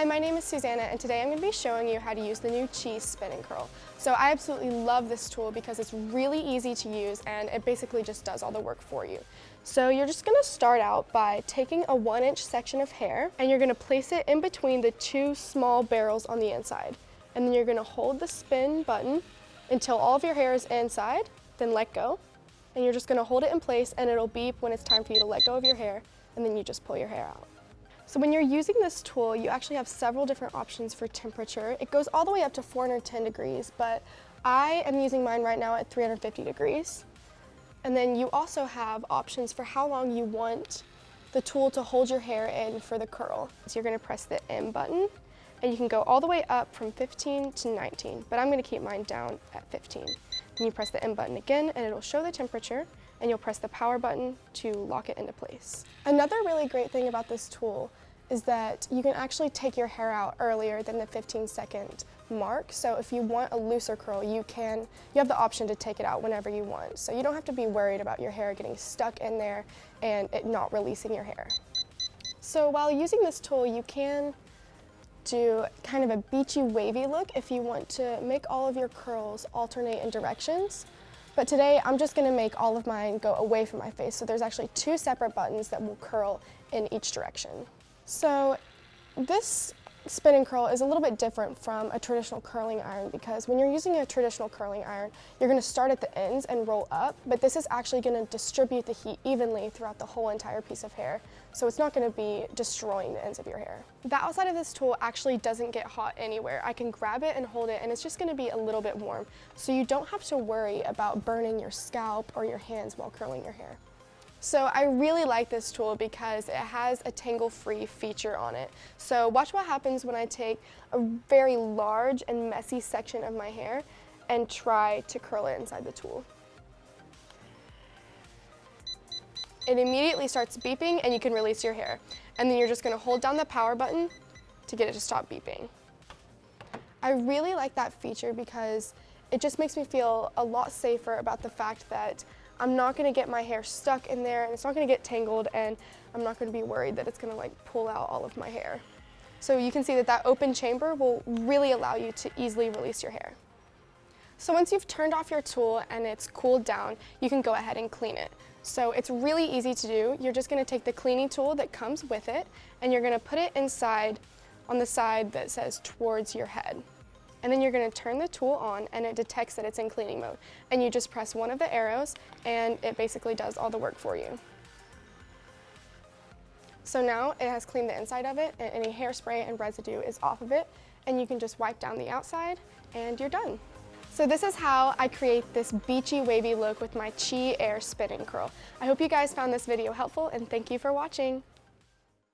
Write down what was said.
my name is Susanna, and today I'm going to be showing you how to use the new Cheese Spin and Curl. So I absolutely love this tool because it's really easy to use and it basically just does all the work for you. So you're just going to start out by taking a 1-inch section of hair and you're going to place it in between the two small barrels on the inside. And then you're going to hold the spin button until all of your hair is inside, then let go. And you're just going to hold it in place and it'll beep when it's time for you to let go of your hair, and then you just pull your hair out. So when you're using this tool, you actually have several different options for temperature. It goes all the way up to 410 degrees, but I am using mine right now at 350 degrees. And then you also have options for how long you want the tool to hold your hair in for the curl. So you're going to press the M button, and you can go all the way up from 15 to 19, but I'm going to keep mine down at 15. Then you press the M button again, and it'll show the temperature, and you'll press the power button to lock it into place. Another really great thing about this tool is that you can actually take your hair out earlier than the 15-second mark. So if you want a looser curl, you have the option to take it out whenever you want. So you don't have to be worried about your hair getting stuck in there and it not releasing your hair. So while using this tool, you can do kind of a beachy wavy look if you want to make all of your curls alternate in directions. But today I'm just going to make all of mine go away from my face. So there's actually 2 separate buttons that will curl in each direction. So this spin and curl is a little bit different from a traditional curling iron because when you're using a traditional curling iron, you're going to start at the ends and roll up, but this is actually going to distribute the heat evenly throughout the whole entire piece of hair. So it's not going to be destroying the ends of your hair. The outside of this tool actually doesn't get hot anywhere. I can grab it and hold it and it's just going to be a little bit warm. So you don't have to worry about burning your scalp or your hands while curling your hair. So I really like this tool because it has a tangle-free feature on it. So watch what happens when I take a very large and messy section of my hair and try to curl it inside the tool. It immediately starts beeping and you can release your hair. And then you're just going to hold down the power button to get it to stop beeping. I really like that feature because it just makes me feel a lot safer about the fact that I'm not going to get my hair stuck in there and it's not going to get tangled, and I'm not going to be worried that it's going to like pull out all of my hair. So you can see that open chamber will really allow you to easily release your hair. So once you've turned off your tool and it's cooled down, you can go ahead and clean it. So it's really easy to do. You're just going to take the cleaning tool that comes with it and you're going to put it inside on the side that says towards your head. And then you're going to turn the tool on and it detects that it's in cleaning mode. And you just press one of the arrows and it basically does all the work for you. So now it has cleaned the inside of it and any hairspray and residue is off of it, and you can just wipe down the outside and you're done. So this is how I create this beachy wavy look with my Chi Air Spin and Curl. I hope you guys found this video helpful and thank you for watching.